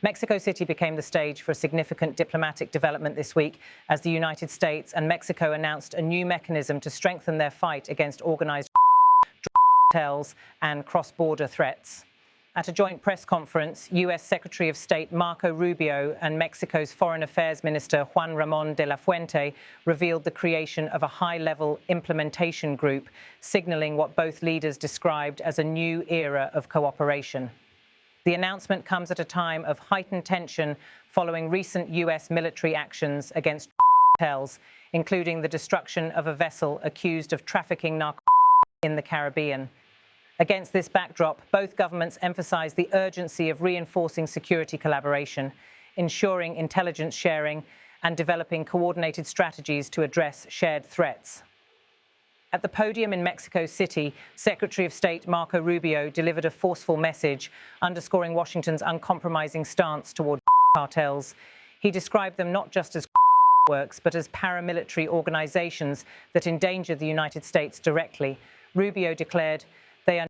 Mexico City became the stage for a significant diplomatic development this week as the United States and Mexico announced a new mechanism to strengthen their fight against organized cartels and cross-border threats. At a joint press conference, U.S. Secretary of State Marco Rubio and Mexico's Foreign Affairs Minister Juan Ramon de la Fuente revealed the creation of a high-level implementation group, signaling what both leaders described as a new era of cooperation. The announcement comes at a time of heightened tension following recent U.S. military actions against cartels, including the destruction of a vessel accused of trafficking narcotics in the Caribbean. Against this backdrop, both governments emphasized the urgency of reinforcing security collaboration, ensuring intelligence sharing, and developing coordinated strategies to address shared threats. At the podium in Mexico City, Secretary of State Marco Rubio delivered a forceful message, underscoring Washington's uncompromising stance toward cartels. He described them not just as works, but as paramilitary organizations that endanger the United States directly. Rubio declared, "They are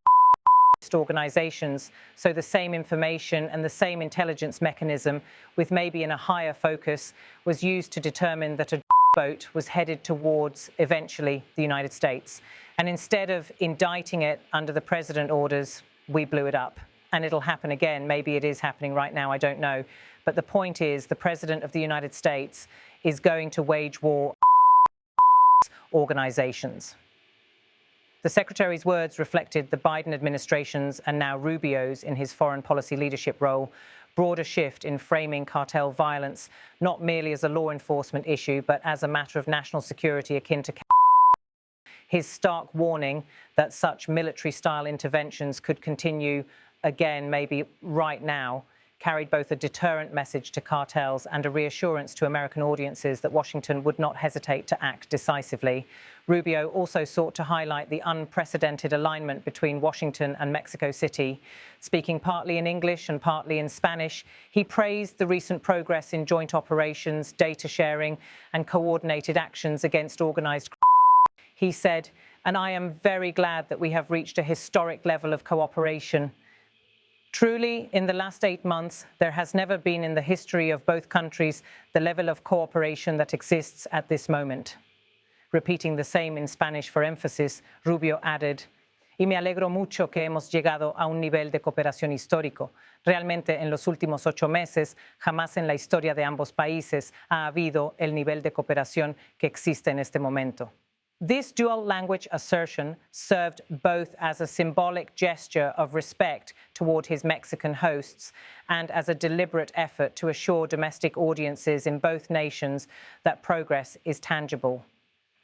organizations, so the same information and the same intelligence mechanism, with maybe in a higher focus, was used to determine that a boat was headed towards, eventually, the United States. And instead of indicting it under the president orders, we blew it up. And it'll happen again. Maybe it is happening right now, I don't know. But the point is, the president of the United States is going to wage war on organizations." The Secretary's words reflected the Biden administration's, and now Rubio's in his foreign policy leadership role, broader shift in framing cartel violence, not merely as a law enforcement issue, but as a matter of national security akin to his stark warning that such military-style interventions could continue again, maybe right now, carried both a deterrent message to cartels and a reassurance to American audiences that Washington would not hesitate to act decisively. Rubio also sought to highlight the unprecedented alignment between Washington and Mexico City. Speaking partly in English and partly in Spanish, he praised the recent progress in joint operations, data sharing, and coordinated actions against organized crime. He said, "And I am very glad that we have reached a historic level of cooperation. Truly, in the last 8 months, there has never been in the history of both countries the level of cooperation that exists at this moment." Repeating the same in Spanish for emphasis, Rubio added, "Y me alegro mucho que hemos llegado a un nivel de cooperación histórico. Realmente, en los últimos 8 meses, jamás en la historia de ambos países ha habido el nivel de cooperación que existe en este momento." This dual language assertion served both as a symbolic gesture of respect toward his Mexican hosts and as a deliberate effort to assure domestic audiences in both nations that progress is tangible.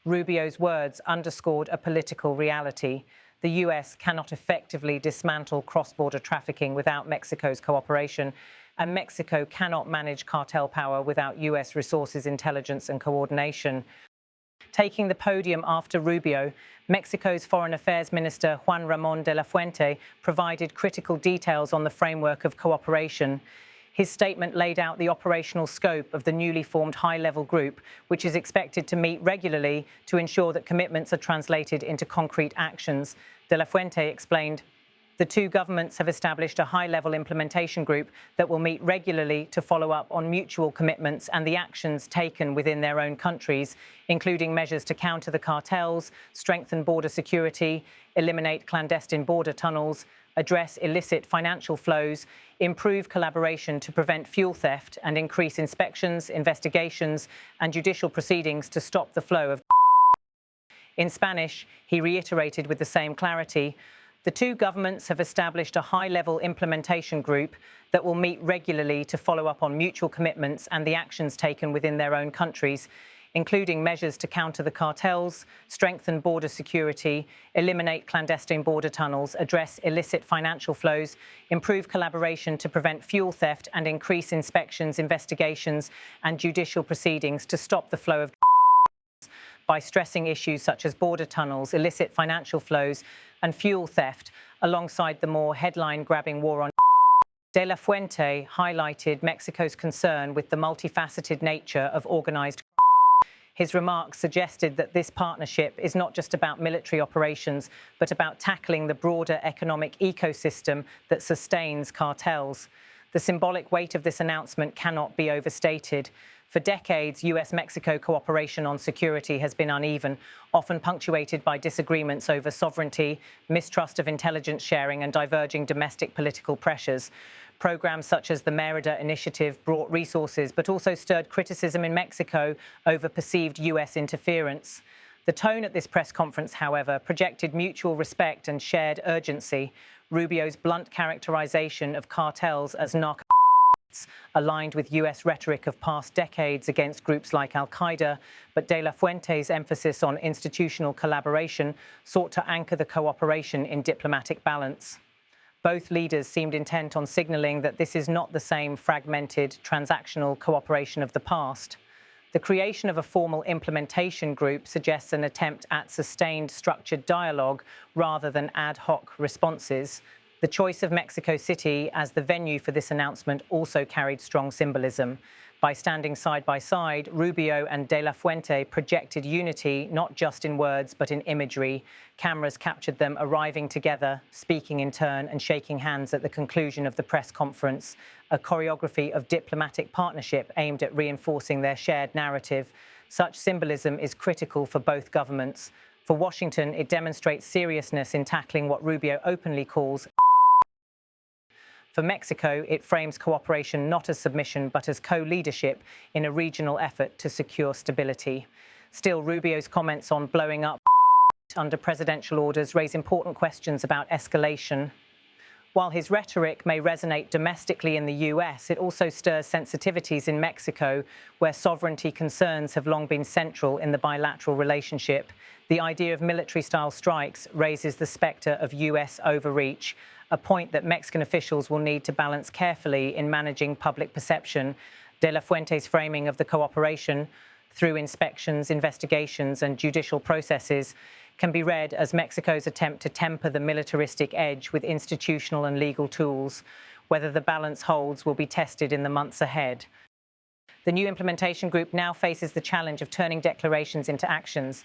Rubio's words underscored a political reality. The U.S. cannot effectively dismantle cross-border trafficking without Mexico's cooperation, and Mexico cannot manage cartel power without U.S. resources, intelligence, and coordination. Taking the podium after Rubio, Mexico's Foreign Affairs Minister Juan Ramon de la Fuente provided critical details on the framework of cooperation. His statement laid out the operational scope of the newly formed high-level group, which is expected to meet regularly to ensure that commitments are translated into concrete actions. De la Fuente explained, "The two governments have established a high-level implementation group that will meet regularly to follow up on mutual commitments and the actions taken within their own countries, including measures to counter the cartels, strengthen border security, eliminate clandestine border tunnels, address illicit financial flows, improve collaboration to prevent fuel theft, and increase inspections, investigations, and judicial proceedings to stop the flow of." In Spanish, he reiterated with the same clarity, "The two governments have established a high-level implementation group that will meet regularly to follow up on mutual commitments and the actions taken within their own countries, including measures to counter the cartels, strengthen border security, eliminate clandestine border tunnels, address illicit financial flows, improve collaboration to prevent fuel theft, and increase inspections, investigations, and judicial proceedings to stop the flow of by stressing issues such as border tunnels, illicit financial flows, and fuel theft, alongside the more headline-grabbing war on." De la Fuente highlighted Mexico's concern with the multifaceted nature of organized crime. His remarks suggested that this partnership is not just about military operations, but about tackling the broader economic ecosystem that sustains cartels. The symbolic weight of this announcement cannot be overstated. For decades, US-Mexico cooperation on security has been uneven, often punctuated by disagreements over sovereignty, mistrust of intelligence sharing, and diverging domestic political pressures. Programs such as the Merida Initiative brought resources, but also stirred criticism in Mexico over perceived US interference. The tone at this press conference, however, projected mutual respect and shared urgency. Rubio's blunt characterization of cartels as narco-terrorism aligned with US rhetoric of past decades against groups like al-Qaeda, but De La Fuente's emphasis on institutional collaboration sought to anchor the cooperation in diplomatic balance. Both leaders seemed intent on signaling that this is not the same fragmented, transactional cooperation of the past. The creation of a formal implementation group suggests an attempt at sustained, structured dialogue rather than ad hoc responses. The choice of Mexico City as the venue for this announcement also carried strong symbolism. By standing side by side, Rubio and De La Fuente projected unity not just in words but in imagery. Cameras captured them arriving together, speaking in turn and shaking hands at the conclusion of the press conference, a choreography of diplomatic partnership aimed at reinforcing their shared narrative. Such symbolism is critical for both governments. For Washington, it demonstrates seriousness in tackling what Rubio openly calls. For Mexico, it frames cooperation not as submission but as co-leadership in a regional effort to secure stability. Still, Rubio's comments on blowing up under presidential orders raise important questions about escalation. While his rhetoric may resonate domestically in the US, it also stirs sensitivities in Mexico, where sovereignty concerns have long been central in the bilateral relationship. The idea of military-style strikes raises the specter of US overreach, a point that Mexican officials will need to balance carefully in managing public perception. De La Fuente's framing of the cooperation through inspections, investigations, and judicial processes can be read as Mexico's attempt to temper the militaristic edge with institutional and legal tools. Whether the balance holds will be tested in the months ahead. The new implementation group now faces the challenge of turning declarations into actions.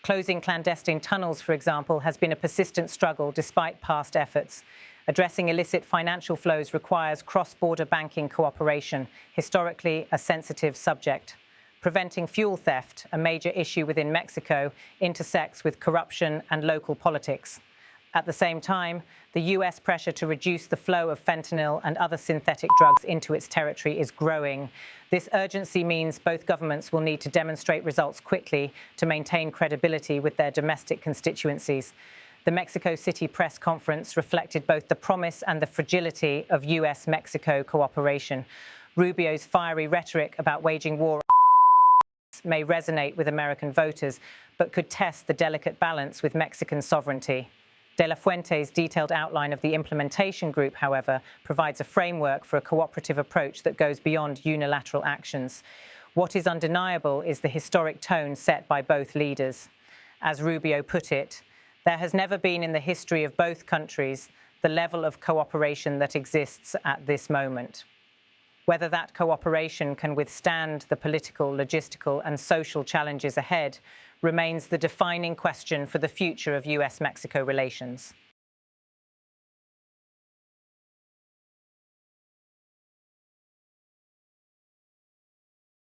Closing clandestine tunnels, for example, has been a persistent struggle despite past efforts. Addressing illicit financial flows requires cross-border banking cooperation, historically a sensitive subject. Preventing fuel theft, a major issue within Mexico, intersects with corruption and local politics. At the same time, the US pressure to reduce the flow of fentanyl and other synthetic drugs into its territory is growing. This urgency means both governments will need to demonstrate results quickly to maintain credibility with their domestic constituencies. The Mexico City press conference reflected both the promise and the fragility of US-Mexico cooperation. Rubio's fiery rhetoric about waging war may resonate with American voters, but could test the delicate balance with Mexican sovereignty. De La Fuente's detailed outline of the implementation group, however, provides a framework for a cooperative approach that goes beyond unilateral actions. What is undeniable is the historic tone set by both leaders. As Rubio put it, there has never been in the history of both countries the level of cooperation that exists at this moment. Whether that cooperation can withstand the political, logistical, and social challenges ahead remains the defining question for the future of US-Mexico relations.